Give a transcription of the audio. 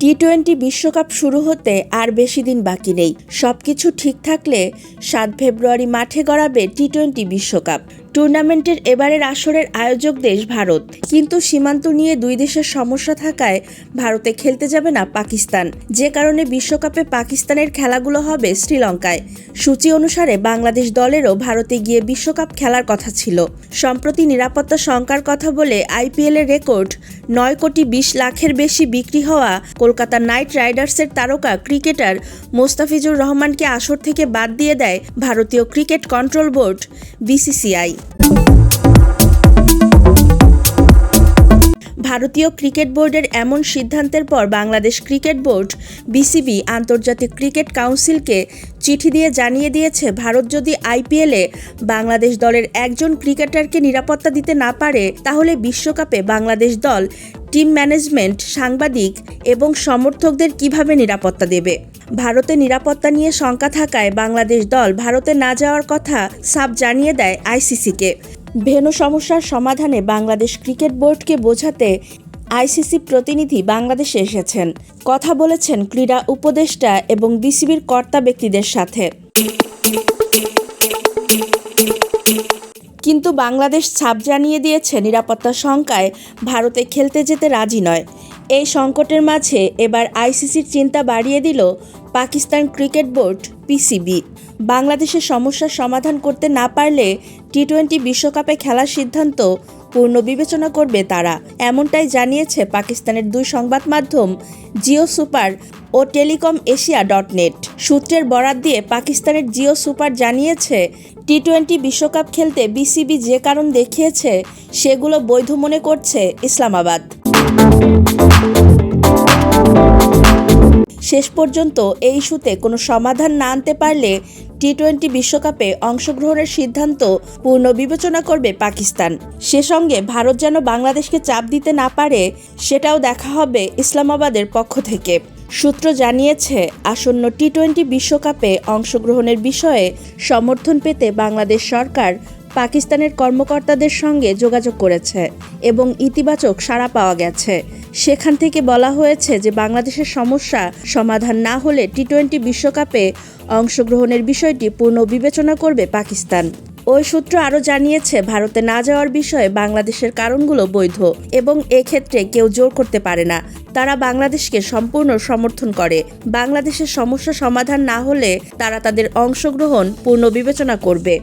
টি-20 বিশ্বকাপ শুরু হতে আর বেশি দিন বাকি নেই। সবকিছু ঠিক থাকলে ৭ ফেব্রুয়ারি মাঠে গড়াবে টি-20 বিশ্বকাপ। টুর্নামেন্টের এবারের আসরের আয়োজক দেশ ভারত, কিন্তু সীমান্ত নিয়ে দুই দেশের সমস্যা থাকায় ভারতে খেলতে যাবে না পাকিস্তান, যে কারণে বিশ্বকাপে পাকিস্তানের খেলাগুলো হবে শ্রীলঙ্কায়। সূচি অনুসারে বাংলাদেশ দলেরও ভারতে গিয়ে বিশ্বকাপ খেলার কথা ছিল। সম্প্রতি নিরাপত্তা শঙ্কার কথা বলে আইপিএলের রেকর্ড ৯ কোটি ২০ লাখের বেশি বিক্রি হওয়া কলকাতা নাইট রাইডার্সের তারকা ক্রিকেটার মোস্তাফিজুর রহমানকে আসর থেকে বাদ দিয়ে দেয় ভারতীয় ক্রিকেট কন্ট্রোল বোর্ড বিসিসিআই। ভারতীয় ক্রিকেট বোর্ডের এমন সিদ্ধান্তের পর বাংলাদেশ ক্রিকেট বোর্ড বিসিবি আন্তর্জাতিক ক্রিকেট কাউন্সিলকে চিঠি দিয়ে জানিয়ে দিয়েছে, ভারত যদি আইপিএলে বাংলাদেশ দলের একজন ক্রিকেটারকে নিরাপত্তা দিতে না পারে, তাহলে বিশ্বকাপে বাংলাদেশ দল টিম ম্যানেজমেন্ট, সাংবাদিক এবং সমর্থকদের কিভাবে নিরাপত্তা দেবে। ভারতে নিরাপত্তা নিয়ে শঙ্কা থাকায় বাংলাদেশ দল ভারতে না যাওয়ার কথা সাফ জানিয়ে দেয় আইসিসিকে। ভেন্যু সমস্যার সমাধানে বাংলাদেশ ক্রিকেট বোর্ডকে বোঝাতে আইসিসি প্রতিনিধি বাংলাদেশে এসেছেন, কথা বলেছেন ক্রীড়া উপদেষ্টা এবং বিসিবির কর্তা ব্যক্তিদের সাথে। কিন্তু বাংলাদেশ ছাপ জানিয়ে দিয়েছে, নিরাপত্তা শঙ্কায় ভারতে খেলতে যেতে রাজি নয়। এই সংকটের মাঝে এবার আইসিসির চিন্তা বাড়িয়ে দিল পাকিস্তান ক্রিকেট বোর্ড পিসিবি। বাংলাদেশের সমস্যার সমাধান করতে না পারলে টি-20 বিশ্বকাপে খেলার সিদ্ধান্ত পূর্ণ বিবেচনা করবে তারা, এমনটাই জানিয়েছে পাকিস্তানের দুই সংবাদ মাধ্যম জিও সুপার ও টেলিকম এশিয়া.নেট। সূত্রের বরাত দিয়ে পাকিস্তানের জিও সুপার জানিয়েছে, টি-20 বিশ্বকাপ খেলতে বিসিবি যে কারণ দেখিয়েছে সেগুলো বৈধ মনে করছে ইসলামাবাদ। শেষ পর্যন্ত এই ইস্যুতে কোনো সমাধান না আনতে পারলে টি-20 বিশ্বকাপে অংশগ্রহণের সিদ্ধান্ত পূর্ণ বিবেচনা করবে পাকিস্তান। সে সঙ্গে ভারত যেন বাংলাদেশকে চাপ দিতে না পারে, সেটাও দেখা হবে ইসলামাবাদের পক্ষ থেকে। সূত্র জানিয়েছে, আসন্ন টি-20 বিশ্বকাপে অংশগ্রহণের বিষয়ে সমর্থন পেতে বাংলাদেশ সরকার পাকিস্তানের কর্মকর্তাদের সঙ্গে যোগাযোগ করেছে এবং ইতিবাচক সাড়া পাওয়া গেছে। সেখান থেকে বলা হয়েছে যে বাংলাদেশের সমস্যা সমাধান না হলে টি-20 বিশ্বকাপে অংশগ্রহণের বিষয়টি পূর্ণ বিবেচনা করবে পাকিস্তান। ওই সূত্র আরও জানিয়েছে, ভারতে না যাওয়ার বিষয়ে বাংলাদেশের কারণগুলো বৈধ এবং এক্ষেত্রে কেউ জোর করতে পারে না। তারা বাংলাদেশকে সম্পূর্ণ সমর্থন করে। বাংলাদেশের সমস্যা সমাধান না হলে তারা তাদের অংশগ্রহণ পূর্ণ বিবেচনা করবে।